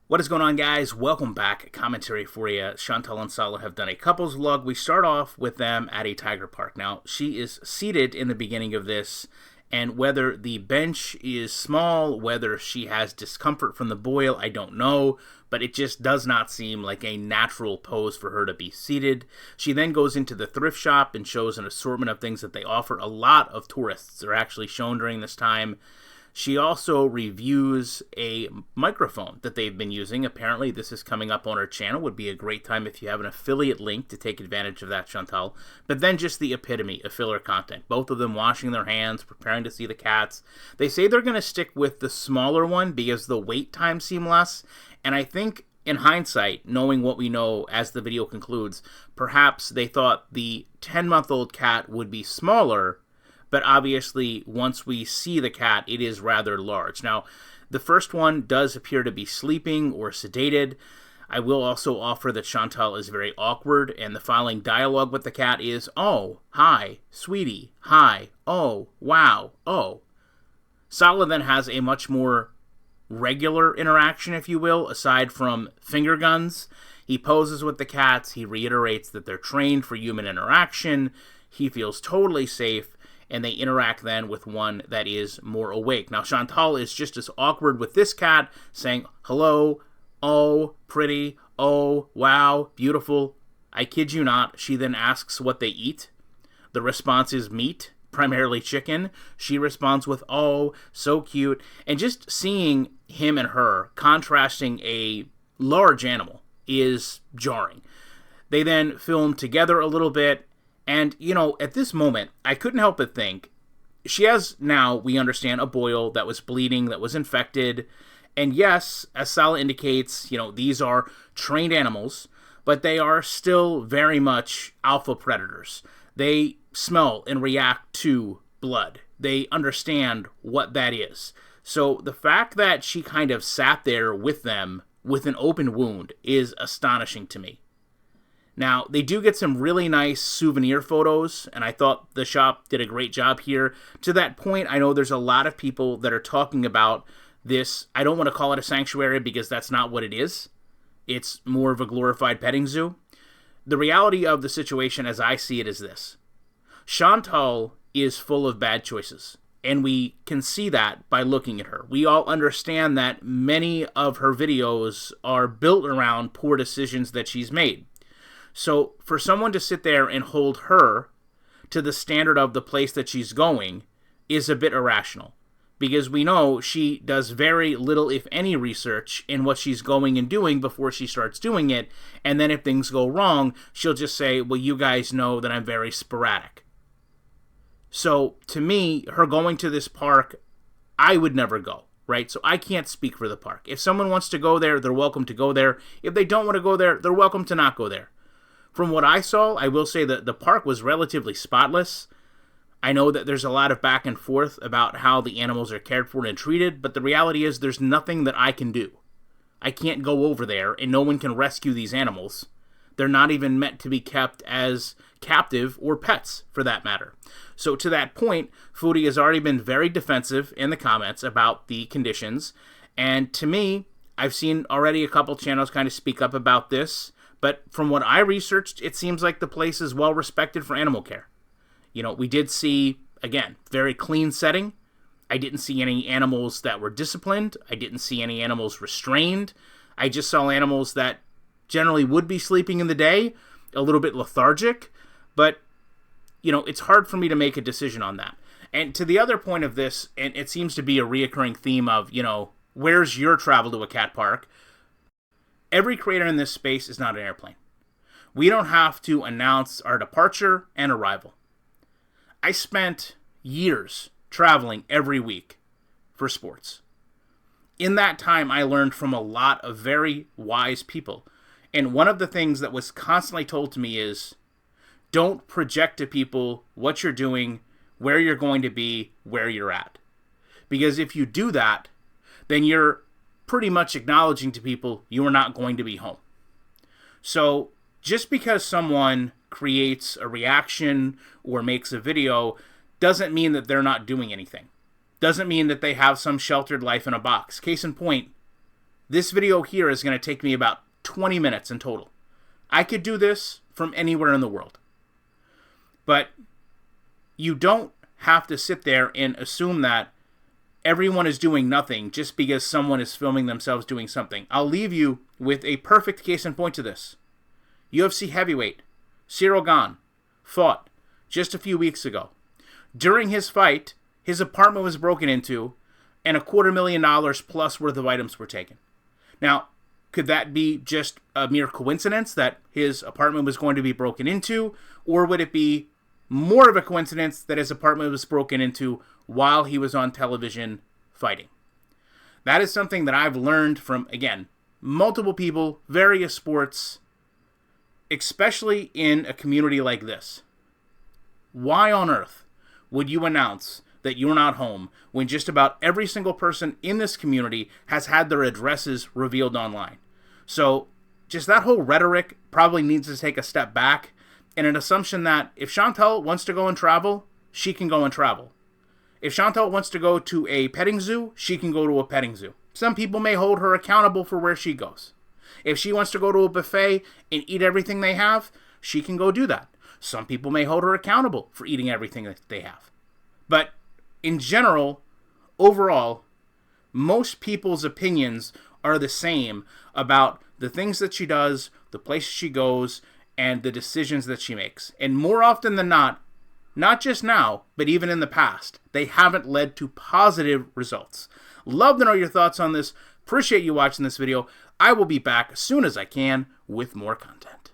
What is going on, guys? Welcome back. Commentary for you. Chantal and Salah have done a couples vlog. We start off with them at a tiger park. Now, she is seated in the beginning of this, and whether the bench is small, whether she has discomfort from the boil, I don't know, but it just does not seem like a natural pose for her to be seated. She then goes into the thrift shop and shows an assortment of things that they offer. A lot of tourists are actually shown during this time. She also reviews a microphone that they've been using. Apparently, this is coming up on her channel. Would be a great time if you have an affiliate link to take advantage of that, Chantal. But then just the epitome of filler content. Both of them washing their hands, preparing to see the cats. They say they're going to stick with the smaller one because the wait time seemed less. And I think, in hindsight, knowing what we know as the video concludes, perhaps they thought the 10-month-old cat would be smaller. But obviously, once we see the cat, it is rather large. Now, the first one does appear to be sleeping or sedated. I will also offer that Chantal is very awkward, and the following dialogue with the cat is, "Oh, hi, sweetie, hi, oh, wow, oh." Salah then has a much more regular interaction, if you will, aside from finger guns. He poses with the cats. He reiterates that they're trained for human interaction. He feels totally safe. And they interact then with one that is more awake. Now, Chantal is just as awkward with this cat, saying, "Hello, oh, pretty, oh, wow, beautiful." I kid you not, she then asks what they eat. The response is meat, primarily chicken. She responds with, "Oh, so cute." And just seeing him and her contrasting a large animal is jarring. They then film together a little bit. And, you know, at this moment, I couldn't help but think, she has now, we understand, a boil that was bleeding, that was infected. And yes, as Salah indicates, you know, these are trained animals, but they are still very much alpha predators. They smell and react to blood. They understand what that is. So the fact that she kind of sat there with them with an open wound is astonishing to me. Now, they do get some really nice souvenir photos, and I thought the shop did a great job here. To that point, I know there's a lot of people that are talking about this. I don't want to call it a sanctuary because that's not what it is. It's more of a glorified petting zoo. The reality of the situation, as I see it, is this. Chantal is full of bad choices, and we can see that by looking at her. We all understand that many of her videos are built around poor decisions that she's made. So for someone to sit there and hold her to the standard of the place that she's going is a bit irrational, because we know she does very little, if any, research in what she's going and doing before she starts doing it. And then if things go wrong, she'll just say, "Well, you guys know that I'm very sporadic." So to me, her going to this park, I would never go, right? So I can't speak for the park. If someone wants to go there, they're welcome to go there. If they don't want to go there, they're welcome to not go there. From what I saw, I will say that the park was relatively spotless. I know that there's a lot of back and forth about how the animals are cared for and treated, but the reality is there's nothing that I can do. I can't go over there, and no one can rescue these animals. They're not even meant to be kept as captive or pets, for that matter. So to that point, Foodie has already been very defensive in the comments about the conditions, and to me, I've seen already a couple channels kind of speak up about this. But from what I researched, it seems like the place is well respected for animal care. You know, we did see, again, very clean setting. I didn't see any animals that were disciplined. I didn't see any animals restrained. I just saw animals that generally would be sleeping in the day, a little bit lethargic. But, you know, it's hard for me to make a decision on that. And to the other point of this, and it seems to be a reoccurring theme of, you know, where's your travel to a cat park? Every creator in this space is not an airplane. We don't have to announce our departure and arrival. I spent years traveling every week for sports. In that time, I learned from a lot of very wise people. And one of the things that was constantly told to me is, don't project to people what you're doing, where you're going to be, where you're at. Because if you do that, then you're pretty much acknowledging to people you are not going to be home. So just because someone creates a reaction or makes a video doesn't mean that they're not doing anything. Doesn't mean that they have some sheltered life in a box. Case in point, This video here is going to take me about 20 minutes in total. I could do this from anywhere in the world. But you don't have to sit there and assume that everyone is doing nothing just because someone is filming themselves doing something. I'll leave you with a perfect case in point to this. UFC heavyweight Cyril Gane fought just a few weeks ago. During his fight, his apartment was broken into and $250,000 plus worth of items were taken. Now, could that be just a mere coincidence that his apartment was going to be broken into, or would it be more of a coincidence that his apartment was broken into while he was on television fighting? That is something that I've learned from, again, multiple people, various sports, especially in a community like this. Why on earth would you announce that you're not home when just about every single person in this community has had their addresses revealed online? So just that whole rhetoric probably needs to take a step back, and an assumption that if Chantel wants to go and travel, she can go and travel. If Chantel wants to go to a petting zoo, she can go to a petting zoo. Some people may hold her accountable for where she goes. If she wants to go to a buffet and eat everything they have, she can go do that. Some people may hold her accountable for eating everything that they have. But in general, overall, most people's opinions are the same about the things that she does, the places she goes, and the decisions that she makes. And more often than not just now, but even in the past, they haven't led to positive results. Love to know your thoughts on this. Appreciate you watching this video. I will be back as soon as I can with more content.